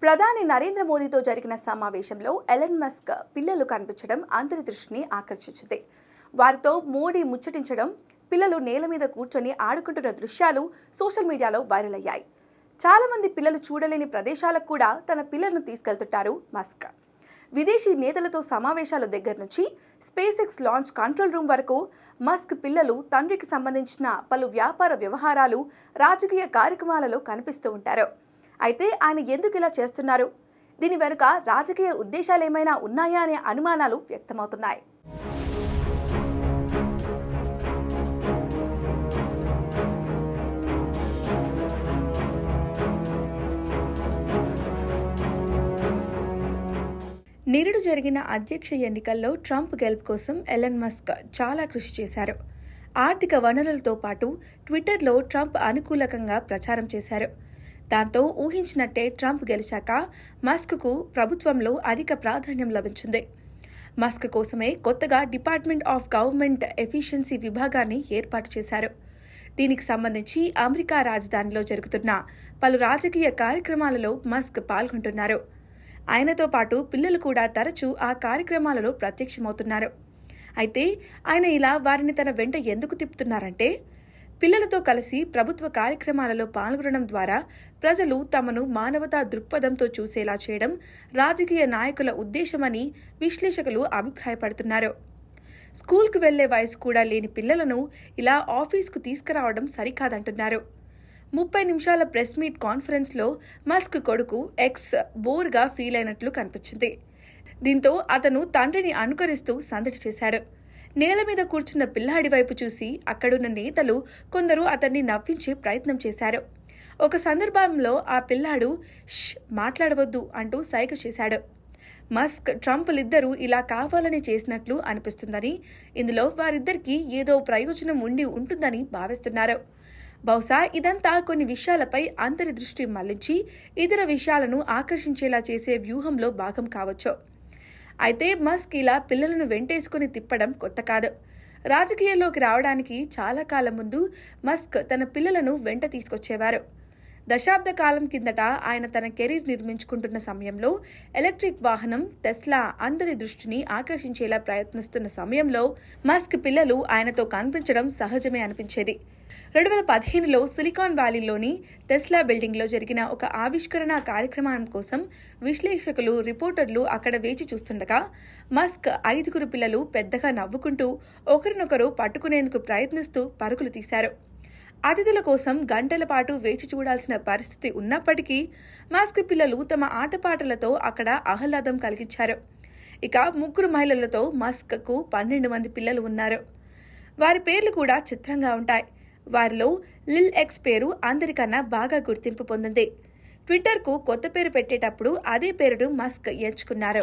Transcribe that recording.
ప్రధాని నరేంద్ర మోదీతో జరిగిన సమావేశంలో ఎలన్ మస్క్ పిల్లలు కనిపించడం అందరి దృష్టిని ఆకర్షించింది. వారితో మోడీ ముచ్చటించడం, పిల్లలు నేల మీద కూర్చొని ఆడుకుంటున్న దృశ్యాలు సోషల్ మీడియాలో వైరల్ అయ్యాయి. చాలా మంది పిల్లలు చూడలేని ప్రదేశాలకు కూడా తన పిల్లలను తీసుకెళ్తుంటారు మస్క్. విదేశీ నేతలతో సమావేశాల దగ్గర నుంచి space X launch control room వరకు మస్క్ పిల్లలు తండ్రికి సంబంధించిన పలు వ్యాపార వ్యవహారాలు, రాజకీయ కార్యక్రమాలలో కనిపిస్తూ ఉంటారు. అయితే ఆయన ఎందుకు ఇలా చేస్తున్నారు? దీని వెనుక రాజకీయ ఉద్దేశాలు ఏమైనా ఉన్నాయా అనే అనుమానాలు వ్యక్తమవుతున్నాయి. నిరుడు జరిగిన అధ్యక్ష ఎన్నికల్లో ట్రంప్ గెలుపు కోసం ఎలన్ మస్క్ చాలా కృషి చేశారు. ఆర్థిక వనరులతో పాటు ట్విట్టర్లో ట్రంప్ అనుకూలకంగా ప్రచారం చేశారు. దాంతో ఊహించినట్టే ట్రంప్ గెలిచాక మస్క్కు ప్రభుత్వంలో అధిక ప్రాధాన్యం లభించింది. మస్క్ కోసమే కొత్తగా డిపార్ట్మెంట్ ఆఫ్ గవర్నమెంట్ ఎఫిషియన్సీ విభాగాన్ని ఏర్పాటు చేశారు. దీనికి సంబంధించి అమెరికా రాజధానిలో జరుగుతున్న పలు రాజకీయ కార్యక్రమాలలో మస్క్ పాల్గొంటున్నారు. ఆయనతో పాటు పిల్లలు కూడా తరచూ ఆ కార్యక్రమాలలో ప్రత్యక్షమవుతున్నారు. అయితే ఆయన ఇలా వారిని తన వెంట ఎందుకు తిప్పుతున్నారంటే, పిల్లలతో కలిసి ప్రభుత్వ కార్యక్రమాలలో పాల్గొనడం ద్వారా ప్రజలు తమను మానవతా దృక్పథంతో చూసేలా చేయడం రాజకీయ నాయకుల ఉద్దేశమని విశ్లేషకులు అభిప్రాయపడుతున్నారు. స్కూల్కు వెళ్లే వయసు కూడా లేని పిల్లలను ఇలా ఆఫీస్కు తీసుకురావడం సరికాదంటున్నారు. 30 నిమిషాల ప్రెస్ మీట్ కాన్ఫరెన్స్లో మస్క్ కొడుకు ఎక్స్ బోర్గా ఫీల్ అయినట్లు కనిపించింది. దీంతో అతను తండ్రిని అనుకరిస్తూ సందడి చేశాడు. నేల మీద కూర్చున్న పిల్లాడి వైపు చూసి అక్కడున్న నేతలు కొందరు అతన్ని నవ్వించే ప్రయత్నం చేశారు. ఒక సందర్భంలో ఆ పిల్లాడు ష్ మాట్లాడవద్దు అంటూ సైగ చేశాడు. మస్క్, ట్రంప్లిద్దరూ ఇలా కావాలని చేసినట్లు అనిపిస్తుందని, ఇందులో వారిద్దరికీ ఏదో ప్రయోజనం ఉండి ఉంటుందని భావిస్తున్నారు. బహుశా ఇదంతా కొన్ని విషయాలపై అందరి దృష్టి మళ్లించి ఇతర విషయాలను ఆకర్షించేలా చేసే వ్యూహంలో భాగం కావచ్చు. అయితే మస్క్ ఇలా పిల్లలను వెంటేసుకుని తిప్పడం కొత్త కాదు. రాజకీయాల్లోకి రావడానికి చాలా కాలం ముందు మస్క్ తన పిల్లలను వెంట తీసుకొచ్చేవారు. దశాబ్ద కాలం కిందట ఆయన తన కెరీర్ నిర్మించుకుంటున్న సమయంలో ఎలక్ట్రిక్ వాహనం టెస్లా అందరి దృష్టిని ఆకర్షించేలా ప్రయత్నిస్తున్న సమయంలో మస్క్ పిల్లలు ఆయనతో కనిపించడం సహజమే అనిపించేది. 2015లో సిలికాన్ వ్యాలీలోని టెస్లా బిల్డింగ్లో జరిగిన ఒక ఆవిష్కరణ కార్యక్రమం కోసం విశ్లేషకులు, రిపోర్టర్లు అక్కడ వేచి చూస్తుండగా మస్క్ 5 పిల్లలు పెద్దగా నవ్వుకుంటూ ఒకరినొకరు పట్టుకునేందుకు ప్రయత్నిస్తూ పరుగులు తీశారు. అతిథుల కోసం గంటల పాటు వేచి చూడాల్సిన పరిస్థితి ఉన్నప్పటికీ మస్క్ పిల్లలు తమ ఆటపాటలతో అక్కడ ఆహ్లాదం కలిగించారు. ఇక 3 మహిళలతో మస్క్కు 12 మంది పిల్లలు ఉన్నారు. వారి పేర్లు కూడా చిత్రంగా ఉంటాయి. వారిలో లిల్ ఎక్స్ పేరు అందరికన్నా బాగా గుర్తింపు పొందింది. ట్విట్టర్కు కొత్త పేరు పెట్టేటప్పుడు అదే పేరును మస్క్ ఎంచుకున్నారు.